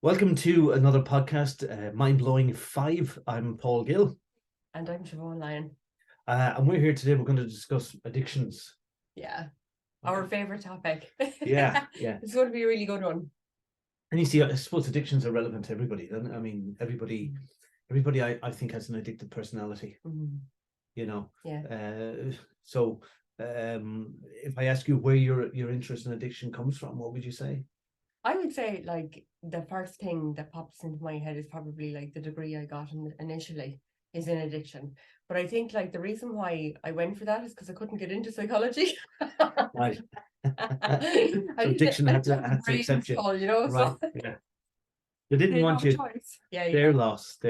Welcome to another podcast, Mind Blowing 5. I'm Paul Gill. And I'm Siobhán Paul. And we're here today. We're going to discuss addictions. Yeah. Our favourite topic. Yeah. It's going to be a really good one. And you see, I suppose addictions are relevant to everybody. I mean, everybody I think has an addicted personality. Mm-hmm. Yeah. So if I ask you where your interest in addiction comes from, what would you say? I would say, like, the first thing that pops into my head is probably like the degree I got initially is in addiction. But I think, like, the reason why I went for that is because I couldn't get into psychology. Right. So addiction had to accept you. Right. So yeah. They didn't want you. choice. Their loss.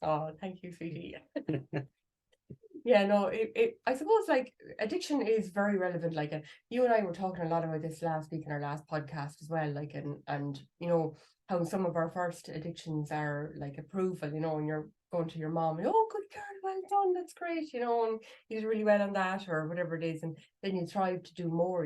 Oh, thank you, sweetie. Yeah, no, I suppose, like, addiction is very relevant. Like, you and I were talking a lot about this last week in our last podcast as well. Like, and how some of our first addictions are like approval. And you're going to your mom and, oh, good girl, well done, that's great. And you did really well on that or whatever it is, and then you strive to do more.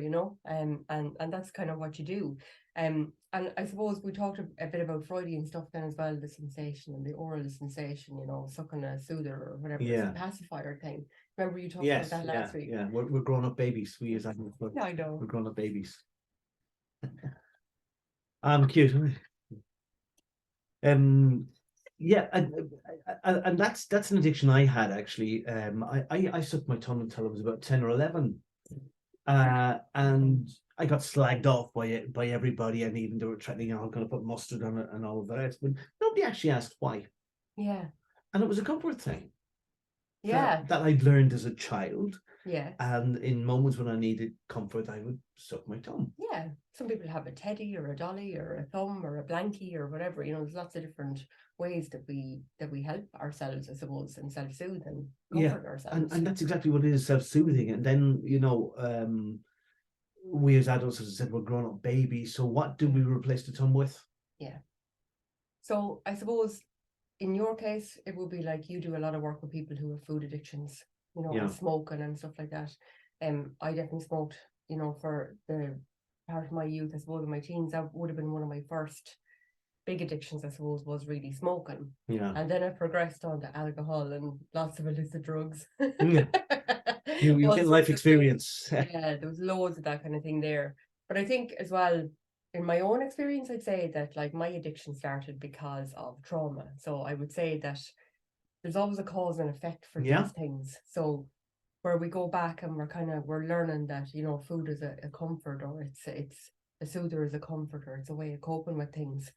And that's kind of what you do. And I suppose we talked a bit about Freudian stuff then as well, the sensation and the oral sensation, sucking a soother or whatever, it's a pacifier thing. Remember you talked about that last week? Yeah, we're grown-up babies. We use that. I know. We're grown-up babies. I'm cute. Yeah, and that's an addiction I had actually. I sucked my tongue until I was about 10 or 11. And I got slagged off by everybody, and even they were threatening, I'm going to put mustard on it and all of that. But nobody actually asked why. Yeah. And it was a comfort thing. Yeah. That I'd learned as a child. Yeah. And in moments when I needed comfort, I would suck my tongue. Yeah. Some people have a teddy or a dolly or a thumb or a blankie or whatever. There's lots of different ways that we help ourselves, I suppose, and self-soothe and comfort ourselves. And that's exactly what it is, self-soothing. And then, we as adults, as I said, we're grown-up babies. So what do we replace the tongue with? Yeah. So I suppose in your case, it would be like you do a lot of work with people who have food addictions, and smoking and stuff like that. I definitely smoked, for the part of my youth, I suppose, in my teens. That would have been one of my first big addictions, I suppose, was really smoking. Yeah. And then I progressed on to alcohol and lots of illicit drugs. You get life experience. Yeah, there was loads of that kind of thing there. But I think as well, in my own experience, I'd say that, like, my addiction started because of trauma. So I would say that there's always a cause and effect for these things. So where we go back and we're learning that, food is a comfort, or it's a soother, is a comforter, it's a way of coping with things.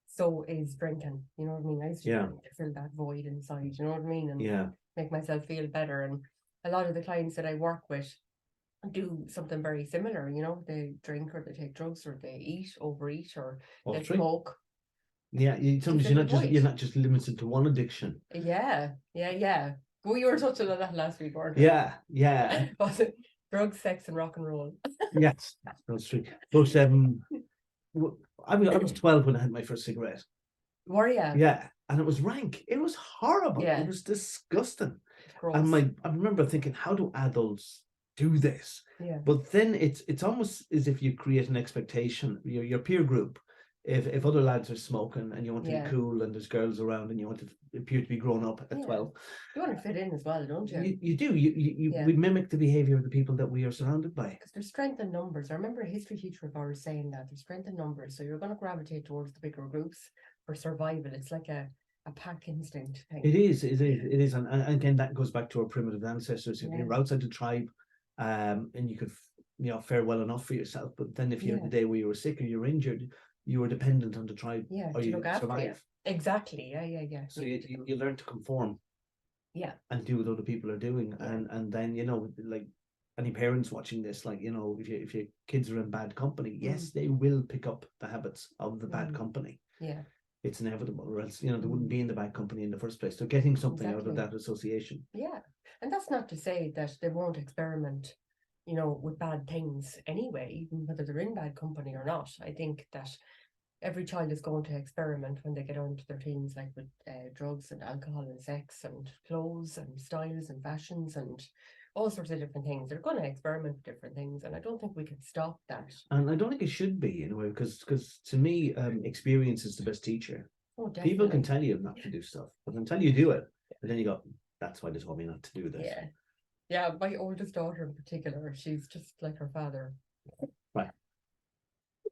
So is drinking, you know what I mean? I used to drink to fill that void inside, you know what I mean? And make myself feel better. And a lot of the clients that I work with do something very similar, they drink or they take drugs or they overeat or they smoke. Yeah, you're not just limited to one addiction. Yeah. Well, you were touching on that last week, weren't you? Yeah. Was it drugs, sex, and rock and roll? Yes, that's true. But I was 12 when I had my first cigarette. Were you? Yeah, and it was rank. It was horrible. Yeah. It was disgusting. Gross. And I remember thinking, how do adults do this? Yeah. But then it's almost as if you create an expectation. Your peer group, if other lads are smoking and you want to be cool and there's girls around and you want to appear to be grown up at 12. You want to fit in as well, don't you? You do. We mimic the behavior of the people that we are surrounded by. Because there's strength in numbers. I remember a history teacher of ours saying that there's strength in numbers. So you're going to gravitate towards the bigger groups for survival. It's like a pack instinct thing. It is. And again, that goes back to our primitive ancestors. If you're outside the tribe, and you could, fare well enough for yourself. But then if you had the day where you were sick or you're injured, you were dependent on the tribe or you survive. Exactly. Yeah. So you learn to conform. Yeah. And do what other people are doing. And then, like any parents watching this, like, if your kids are in bad company, yes, they will pick up the habits of the bad company. Yeah. It's inevitable, or else, they wouldn't be in the bad company in the first place. They're getting something out of that association. Yeah. And that's not to say that they won't experiment, with bad things anyway, even whether they're in bad company or not. I think that every child is going to experiment when they get on to their teens, like with drugs and alcohol and sex and clothes and styles and fashions and all sorts of different things. They're going to experiment with different things, and I don't think we can stop that. And I don't think it should be in a way, because to me, experience is the best teacher. Oh, People can definitely. tell you not to do stuff, but until you do it, and then you go, that's why they told me not to do this. Yeah. Yeah, my oldest daughter in particular, she's just like her father. Right.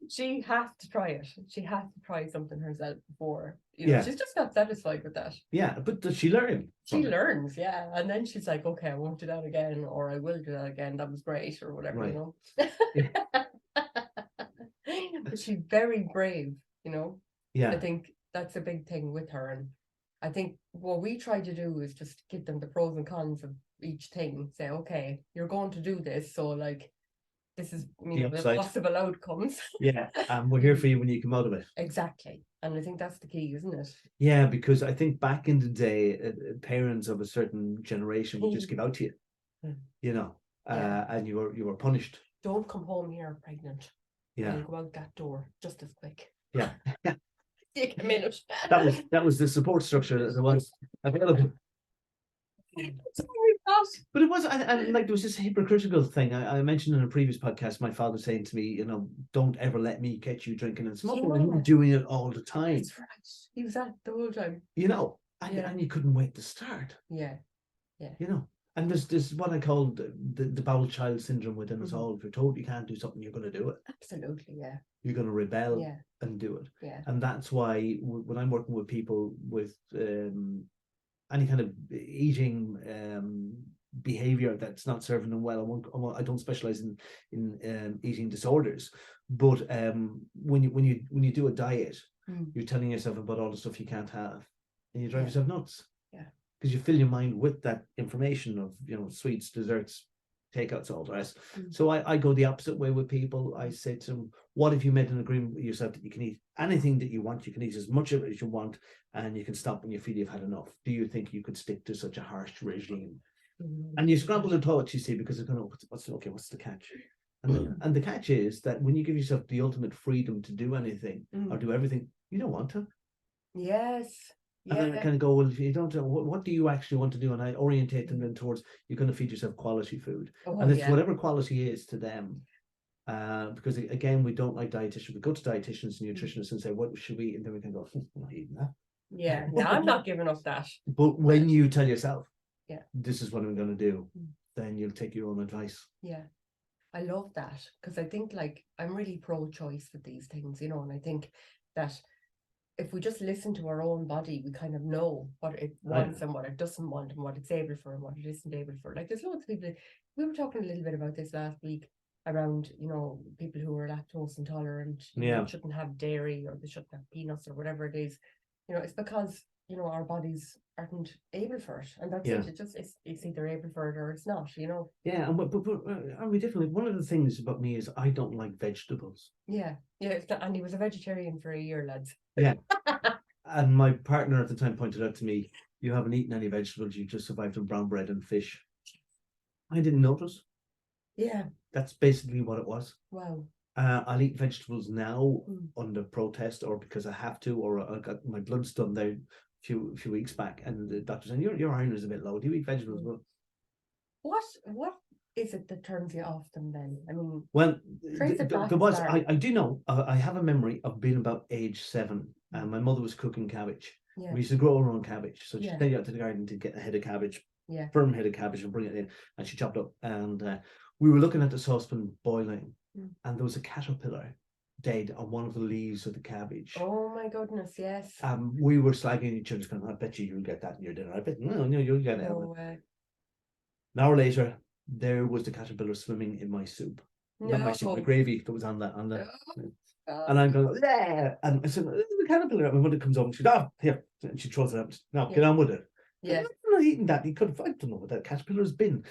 She has to try it. She has to try something herself before. Yeah. She's just not satisfied with that. Yeah, but does she learn? She learns, yeah. And then she's like, okay, I won't do that again, or I will do that again. That was great, or whatever, Right. But she's very brave, Yeah. I think that's a big thing with her. And I think what we try to do is just give them the pros and cons of each thing. Say, okay, you're going to do this, so like this is the possible outcomes. Yeah, and we're here for you when you come out of it. Exactly. And I think that's the key, isn't it? Yeah, because I think back in the day, parents of a certain generation would just give out to you, and you were punished. Don't come home here pregnant. Yeah. And go out that door just as quick. Yeah. Take a minute. That was the support structure that was available. But it was, and like there was this hypocritical thing. I mentioned in a previous podcast, my father saying to me, don't ever let me catch you drinking and smoking, and him doing it all the time. That's right. He was that the whole time. And you couldn't wait to start. Yeah. And there's what I call the bowel child syndrome within us all. If you're told you can't do something, you're going to do it. Absolutely, yeah. You're going to rebel and do it. Yeah. And that's why when I'm working with people with any kind of eating behavior that's not serving them well, I don't specialize in eating disorders, but when you do a diet, you're telling yourself about all the stuff you can't have, and you drive yourself nuts. Yeah. Because you fill your mind with that information of sweets, desserts, takeouts, all the rest. So I go the opposite way with people. I say to them, what if you made an agreement with yourself that you can eat anything that you want? You can eat as much of it as you want, and you can stop when you feel you've had enough. Do you think you could stick to such a harsh regime? And you scramble the thoughts, you see, because it's going, what's the catch? And the catch is that when you give yourself the ultimate freedom to do anything or do everything, you don't want to. Yes. And then I kind of go, well, if you don't, what do you actually want to do? And I orientate them then towards, you're going to feed yourself quality food. And it's whatever quality is to them. Because again, we don't like dietitians. We go to dietitians and nutritionists and say, what should we eat? And then we can go, I'm not eating that. Yeah, I'm not giving up that. But when you tell yourself, this is what I'm going to do, then you'll take your own advice. Yeah. I love that, because I think I'm really pro-choice with these things, and I think that if we just listen to our own body, we kind of know what it wants and what it doesn't want, and what it's able for and what it isn't able for. Like, there's loads of people. We were talking a little bit about this last week around, people who are lactose intolerant, shouldn't have dairy, or they shouldn't have peanuts, or whatever it is. It's because our bodies aren't able for it, and that's it. It's either able for it or it's not. Yeah, and but are we different? One of the things about me is I don't like vegetables. Yeah. And he was a vegetarian for a year, lads. Yeah. And my partner at the time pointed out to me, you haven't eaten any vegetables, you just survived on brown bread and fish. I didn't notice. Yeah. That's basically what it was. Wow. I'll eat vegetables now under protest, or because I have to, or I got my bloods done there a few weeks back, and the doctor said, your iron is a bit low. Do you eat vegetables? What is it that turns you off them then? I mean, well, there was. I do know. I have a memory of being about age 7, and my mother was cooking cabbage. Yeah. We used to grow our own cabbage, so she'd take you out to the garden to get a head of cabbage, firm head of cabbage, and bring it in, and she chopped up. And we were looking at the saucepan boiling, and there was a caterpillar dead on one of the leaves of the cabbage. Oh my goodness, yes. We were slagging each other, going, I bet you'll get that in your dinner. I bet no, you'll get it. An hour later, there was the caterpillar swimming in my soup. Not my soup, the gravy that was on the and I'm going, yeah. And I said, the caterpillar. And my mother comes over and she goes, here. And she throws it out. No, get on with it. Yeah. I'm not eating that. You could have, I don't know what that caterpillar's been.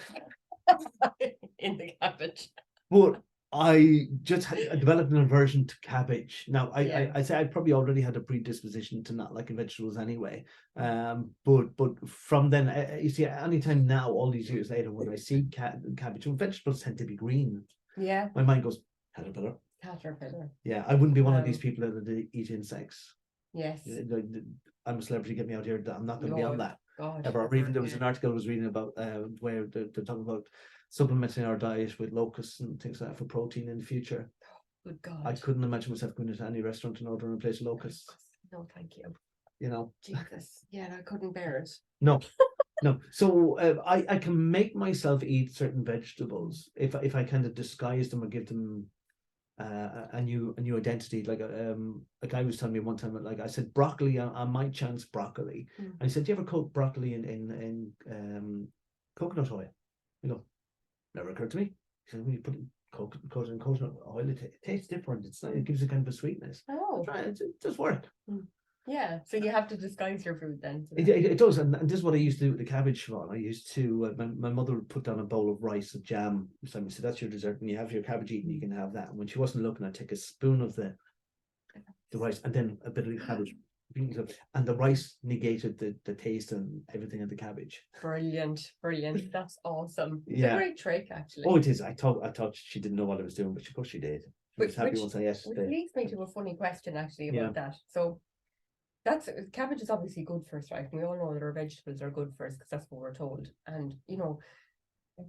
In the cabbage. But I just developed an aversion to cabbage. Now, I say I probably already had a predisposition to not liking vegetables anyway. But from then, you see, anytime now, all these years later, when I see cabbage, vegetables tend to be green. Yeah. My mind goes, caterpillar. Yeah, I wouldn't be one of these people that eat insects. Yes. I'm a celebrity, get me out here. I'm not going to be on that. God. ever. Or ever, even there was yeah. an article I was reading about where they're talking about supplementing our diet with locusts and things like that for protein in the future. Good God. I couldn't imagine myself going into any restaurant and ordering a plate of locusts. No, thank you. You know, Jesus. Yeah, I couldn't bear it. no, no. So I can make myself eat certain vegetables if I kind of disguise them or give them a new identity. Like a guy was telling me one time, like I said, broccoli. I might chance broccoli. And he said, "Do you ever cook broccoli in coconut oil?" You know, never occurred to me. He said, "When you put it in coconut oil, it tastes different. It's not, it gives a kind of a sweetness. Oh. Try it. It does work." Yeah, so you have to disguise your food then. It does, and this is what I used to do with the cabbage, Siobhán. I used to, my mother would put down a bowl of rice and jam. So I said, "That's your dessert. When you have your cabbage eaten, you can have that." And when she wasn't looking, I'd take a spoon of the rice and then a bit of the cabbage. And the rice negated the taste and everything of the cabbage. Brilliant, brilliant. That's awesome. It's Yeah. a great trick, actually. Oh, it is. I thought she didn't know what I was doing, but of course she did. She was happy once I asked. Which leads me to a funny question, actually, about Yeah. that. So that's cabbage is obviously good for us, right? We all know that our vegetables are good for us because that's what we're told. And you know,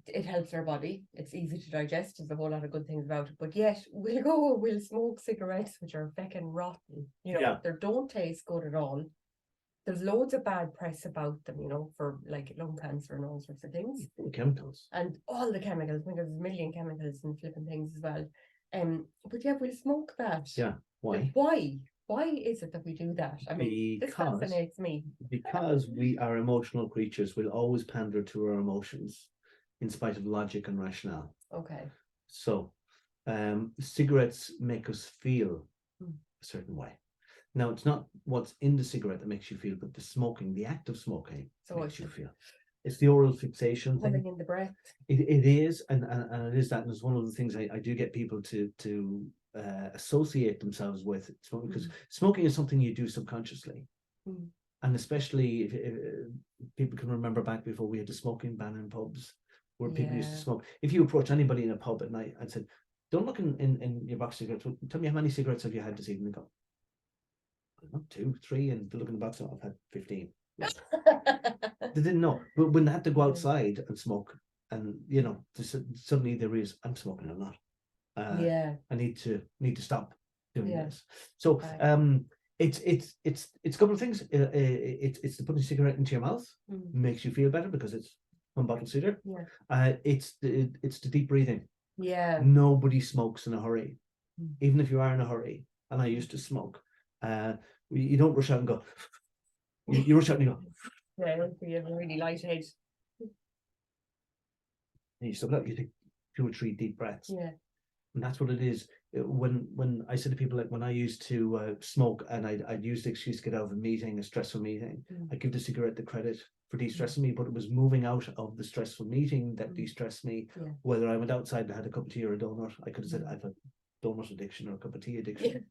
it helps our body. It's easy to digest. There's a whole lot of good things about it. But yet we'll smoke cigarettes which are feckin' rotten. You know, Yeah. they don't taste good at all. There's loads of bad press about them, you know, for like lung cancer and all sorts of things. Chemicals. And all the chemicals, because there's a million chemicals and flipping things as well. But yeah, we'll smoke that. Yeah. Why? Like, why? Why is it that we do that? I mean, this fascinates me. Because we are emotional creatures, we'll always pander to our emotions in spite of logic and rationale. Okay. So cigarettes make us feel a certain way. Now, it's not what's in the cigarette that makes you feel, but the smoking, the act of smoking makes you feel. It's the oral fixation thing. Pulling in the breath. It is, and it is that, and it's one of the things I do get people to associate themselves with smoking, because smoking is something you do subconsciously. And especially if people can remember back before we had the smoking ban in pubs, where people used to smoke. If you approach anybody in a pub at night and said, "Don't look in your box of cigarettes, tell me how many cigarettes have you had this evening?" Go, "Not 2, 3, and they look in the box, I've had 15. They didn't know, but when they had to go outside and smoke, and you know, suddenly there is, I'm smoking a lot. I need to stop doing this. So it's a couple of things. It's to put a cigarette into your mouth, makes you feel better because it's unbottled cigarette. It's the deep breathing. Nobody smokes in a hurry, even if you are in a hurry. And I used to smoke. You don't rush out and go. You rush out and you go. Yeah, you have a really light head. And you stop out. You take 2 or 3 deep breaths. Yeah. And that's what it is. When I said to people, like when I used to smoke and I'd use the excuse to get out of a meeting, a stressful meeting, I give the cigarette the credit for de-stressing me, but it was moving out of the stressful meeting that de-stressed me. Whether I went outside and had a cup of tea or a donut, I could have said I've a donut addiction or a cup of tea addiction.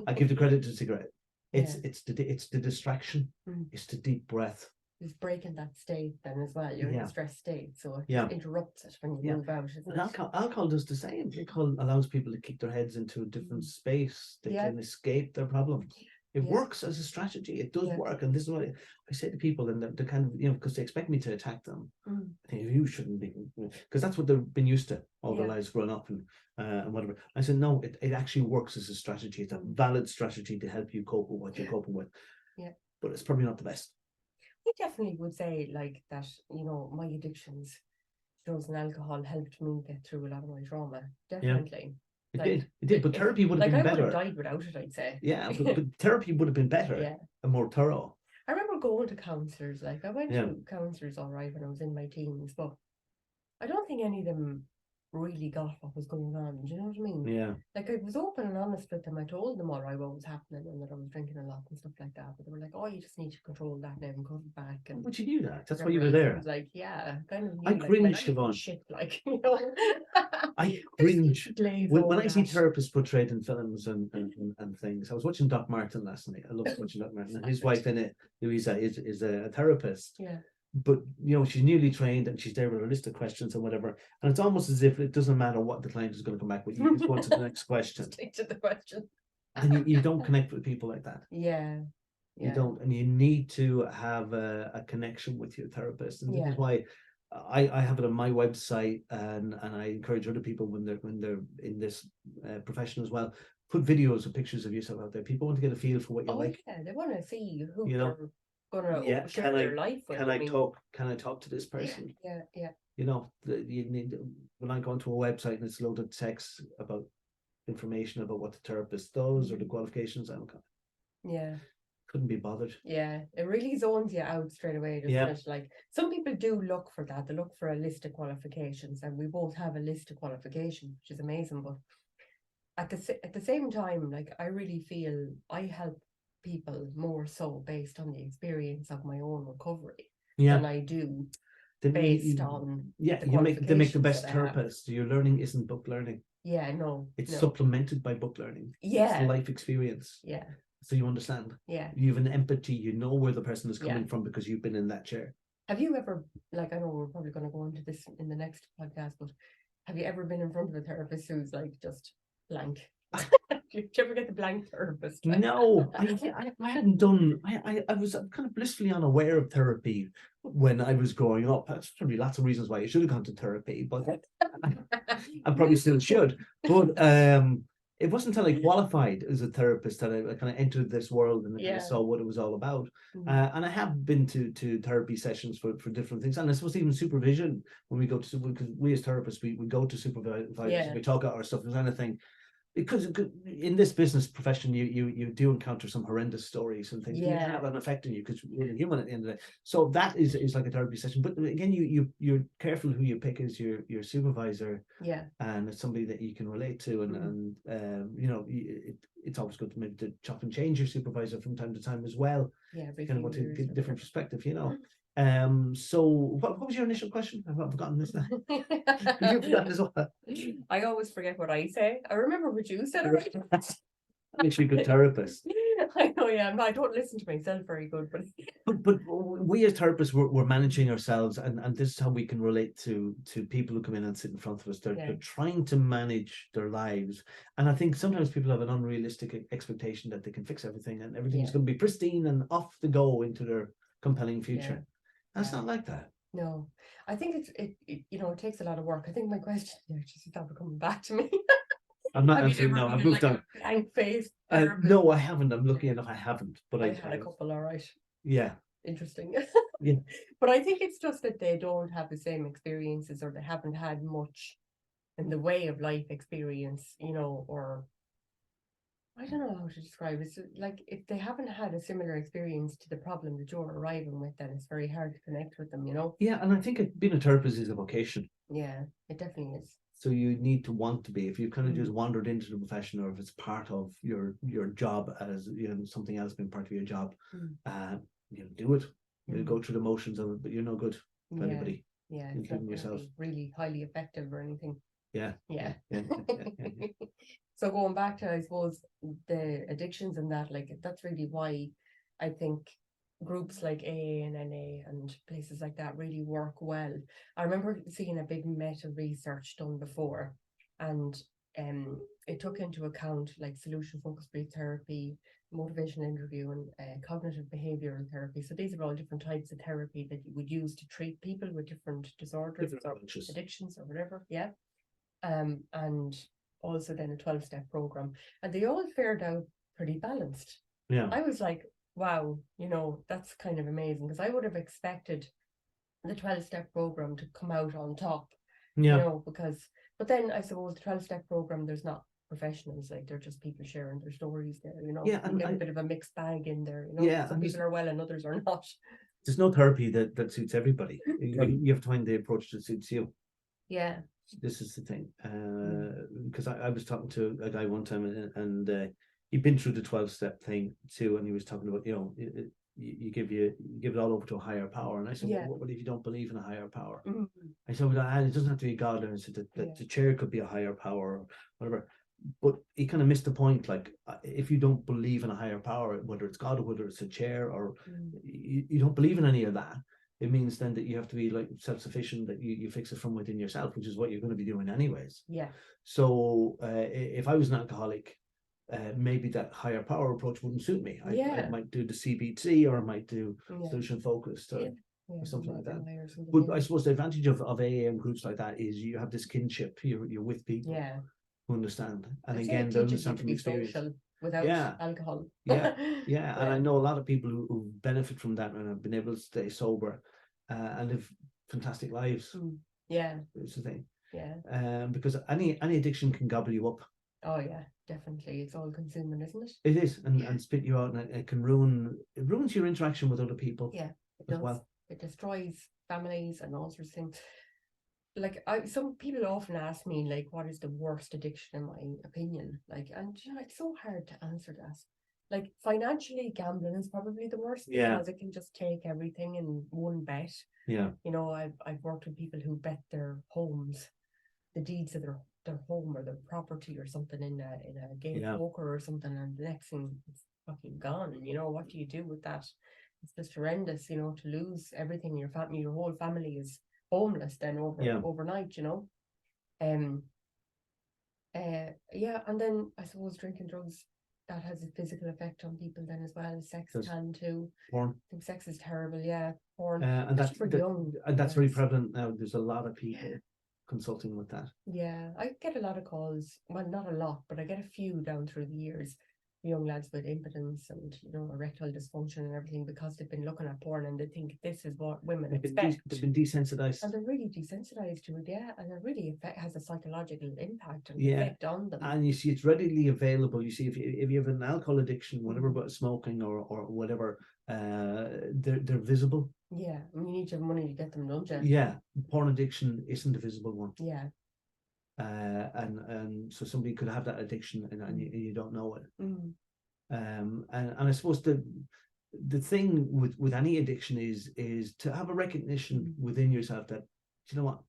I give the credit to the cigarette. It's the distraction. It's the deep breath. It's breaking that state then as well. You're in a stress state, so it interrupts it when you move out. And alcohol does the same. Alcohol allows people to kick their heads into a different space. They can escape their problem. It works as a strategy. It does work, and this is what I say to people, and the kind of, you know, because they expect me to attack them. I think you shouldn't be, because that's what they've been used to all their lives growing up and whatever. I said no, it actually works as a strategy. It's a valid strategy to help you cope with what you're coping with. But it's probably not the best. I definitely would say like that. You know, my addictions, drugs and alcohol, helped me get through a lot of my trauma. Definitely. It did, but therapy would have been better. I would have died without it, I'd say. Yeah, but therapy would have been better and more thorough. I remember going to counsellors. Like I went to counsellors all right when I was in my teens, but I don't think any of them really got what was going on. Do you know what I mean? Yeah. Like I was open and honest with them. I told them all right what was happening and that I was drinking a lot and stuff like that. But they were like, "Oh, you just need to control that now and cut it back." And but you knew that. That's why you were there. I was like, yeah, kind of. I cringe, Siobhán. Shit, like, you know. I cringe when I see that. therapists portrayed in films and things. I was watching Doc Martin last night. I love watching Doc Martin. And his wife in it, Louisa, is a therapist. Yeah. But you know, she's newly trained and she's there with a list of questions and whatever. And it's almost as if it doesn't matter what the client is going to come back with. You just go on to the next question. Stick to the question. And you don't connect with people like that. Yeah. You don't, and you need to have a connection with your therapist, and this Yeah. is why I have it on my website, and I encourage other people when they're in this profession as well, put videos or pictures of yourself out there. People want to get a feel for what you're Oh like. yeah, they want to see who You know, they're gonna yeah, share their life with. can I talk? Can I talk to this person? Yeah, yeah. You know, you need, when I go onto a website and it's loaded text about information about what the therapist does or the qualifications, I'm Yeah. couldn't be bothered. Yeah, it really zones you out straight away, doesn't Yeah. it? Like some people do look for that. They look for a list of qualifications, and we both have a list of qualifications, which is amazing. But at the same time, like I really feel I help people more so based on the experience of my own recovery Yeah. than I do Then based on yeah, the they make the qualifications best that I have. therapist. Your learning isn't book learning. Yeah, no, It's no. supplemented by book learning. It's Yeah, life experience. yeah, So you understand. yeah. You have an empathy. You know where the person is coming Yeah. from because you've been in that chair. Have you ever, like, I know we're probably going to go into this in the next podcast, but have you ever been in front of a therapist who's like just blank? Did you ever get the blank therapist? No, I hadn't done. I was kind of blissfully unaware of therapy when I was growing up. There's probably lots of reasons why I should have gone to therapy, but I probably still should. But it wasn't until I qualified as a therapist that I kind of entered this world and Yeah. saw what it was all about. Mm. And I have been to therapy sessions for different things, and I suppose even supervision when we go to, because we as therapists we go to supervisors, Yeah. we talk about our stuff. If there's anything, because in this business profession you do encounter some horrendous stories and things. Yeah. That have an effect on you because you're human at the end of the day. So that is like a therapy session. But again, you're careful who you pick as your supervisor. Yeah. And it's somebody that you can relate to, and you know, it's always good to maybe to chop and change your supervisor from time to time as well. Yeah, Kind of want to get a different perspective, you know. So what was your initial question? I've forgotten this now. You've forgotten as well. I always forget what I say. I remember what you said. Makes you a good therapist. I know, yeah. I don't listen to myself very good, but we as therapists we're managing ourselves, and this is how we can relate to people who come in and sit in front of us. They're trying to manage their lives, and I think sometimes people have an unrealistic expectation that they can fix everything and everything's going to be pristine and off they go into their compelling future. That's not like that. No, I think it you know, it takes a lot of work. I think my question there just stopped coming back to me. I'm not answering now. I've moved on. Blank face. No, I haven't. I'm lucky enough I haven't. But I had a couple, all right. Yeah. Interesting. Yeah. But I think it's just that they don't have the same experiences, or they haven't had much in the way of life experience, you know, or I don't know how to describe it. So, like, if they haven't had a similar experience to the problem that you're arriving with, then it's very hard to connect with them, you know? Yeah, and I think being a therapist is a vocation. Yeah, it definitely is. So you need to want to be. If you kind of just wandered into the profession, or if it's part of your job, as you know, something else being part of your job, you know, do it. You'll go through the motions of it, but you're no good for anybody. Yeah, including yourself. Really highly effective or anything. Yeah. So going back to, I suppose, the addictions and that, like, that's really why I think groups like AA and NA and places like that really work well. I remember seeing a big meta research done before, and it took into account like solution focused group therapy, motivation interview, and cognitive behavioral therapy. So these are all different types of therapy that you would use to treat people with different disorders or addictions or whatever. Yeah. And also then a 12-step program, and they all fared out pretty balanced. Yeah. I was like, wow, you know, that's kind of amazing, because I would have expected the 12-step program to come out on top. You know, but then I suppose the 12-step program, there's not professionals, like they're just people sharing their stories there, you know. And get a bit of a mixed bag in there, you know. Some people are well and others are not. There's no therapy that suits everybody. You have to find the approach that suits you. Yeah. This is the thing, because I was talking to a guy one time, and he'd been through the 12-step thing too, and he was talking about, you know, you give it all over to a higher power. And I said, well, what if you don't believe in a higher power? I said, well, it doesn't have to be God. And I said that the chair could be a higher power or whatever. But he kind of missed the point. Like, if you don't believe in a higher power, whether it's God or whether it's a chair, or you don't believe in any of that, it means then that you have to be like self-sufficient, that you fix it from within yourself, which is what you're going to be doing anyways. Yeah. So if I was an alcoholic, maybe that higher power approach wouldn't suit me. I Yeah. might do the CBT, or I might do Yeah. solution focused, or Yeah, something like that. or something, But yeah. I suppose the advantage of AA and groups like that is you have this kinship. You're with people Yeah. who understand, and I'd say again, it they teaches you understand to from be experience. social without Yeah. alcohol. Yeah, yeah, and I Yeah. know a lot of people who benefit from that and have been able to stay sober and live fantastic lives. Yeah, It's the thing. yeah. Because any addiction can gobble you up. Oh yeah, definitely. It's all consuming, isn't it? It is, and spit you out, and it ruins your interaction with other people. Yeah, it as does. well. It destroys families and all sorts of things. Like some people often ask me, like, what is the worst addiction in my opinion? Like, and you know, it's so hard to answer that. Like, financially, gambling is probably the worst, Yeah. because it can just take everything in one bet. Yeah. You know, I've worked with people who bet their homes, the deeds of their home or their property or something in a game of poker or something, and the next thing it's fucking gone. And you know, what do you do with that? It's just horrendous, you know, to lose everything in your family. Your whole family is homeless then overnight, you know. Yeah, and then I suppose drinking drugs, that has a physical effect on people then as well. Sex can too. Porn. I think sex is terrible, yeah. Porn. And that's young. And that's very prevalent now. There's a lot of people consulting with that. Yeah, I get a lot of calls. Well, not a lot, but I get a few down through the years. Young lads with impotence and, you know, erectile dysfunction and everything, because they've been looking at porn and they think this is what women expect. They've been desensitized. And they're really desensitized to it, yeah. And it really has a psychological impact and effect on them. And you see, it's readily available. You see, if you have an alcohol addiction, whatever, but smoking or whatever, they're visible. Yeah, and you need to have money to get them done, Jen. Yeah, porn addiction isn't a visible one. Yeah. And so somebody could have that addiction and you don't know it. And I suppose the thing with any addiction is to have a recognition within yourself that, you know what,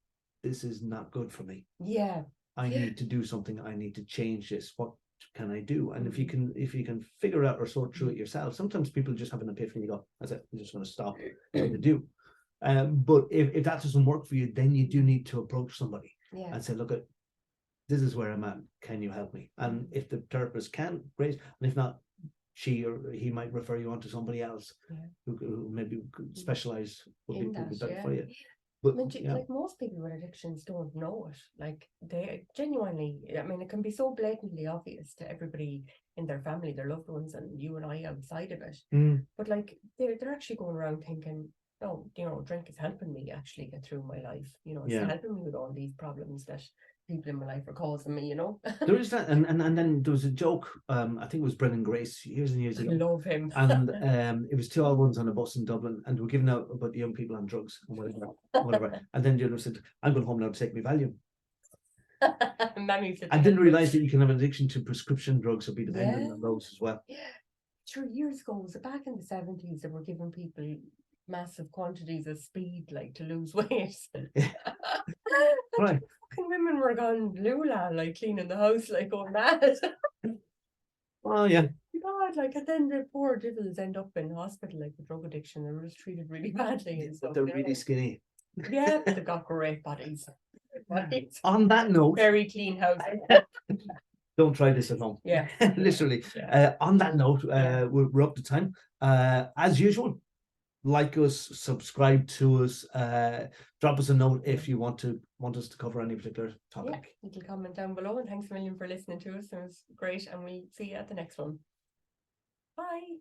this is not good for me. Yeah. I need to do something. I need to change this. What can I do? And if you can figure out or sort through it yourself, sometimes people just have an epiphany. You go, that's it, I'm just going to stop. What to do. But if that doesn't work for you, then you do need to approach somebody and say, look, this is where I'm at. Can you help me? And if the therapist can, great. And if not, she or he might refer you on to somebody else who maybe could specialize would be better for you. But like most people with addictions don't know it. Like, they genuinely, I mean, it can be so blatantly obvious to everybody in their family, their loved ones, and you and I outside of it. But like, they're actually going around thinking, oh, you know, drink is helping me actually get through my life. You know, it's helping me with all these problems that people in my life are causing me, you know. There is that, and then there was a joke, I think it was Brendan Grace years and years ago. I love him. And it was two old ones on a bus in Dublin, and they were giving out about the young people on drugs and whatever. And then the other said, I'm going home now to take me Valium. I didn't realise that you can have an addiction to prescription drugs or be dependent on those as well. Yeah, sure. Years ago, was it back in the 70s, they were giving people massive quantities of speed, like, to lose weight. Right. Fucking women were gone lula, like, cleaning the house, like, going mad. Oh yeah. God, like, and then the poor devils end up in hospital, like, with drug addiction. They were just treated really badly and stuff. They're really skinny. Yeah, but they've got great bodies. On that note, very clean house. Don't try this at home. Yeah. Literally. On that note, we're up to time. As usual, like us, subscribe to us, drop us a note if you want us to cover any particular topic. You can comment down below, and thanks a million for listening to us. It was great, and we'll see you at the next one. Bye.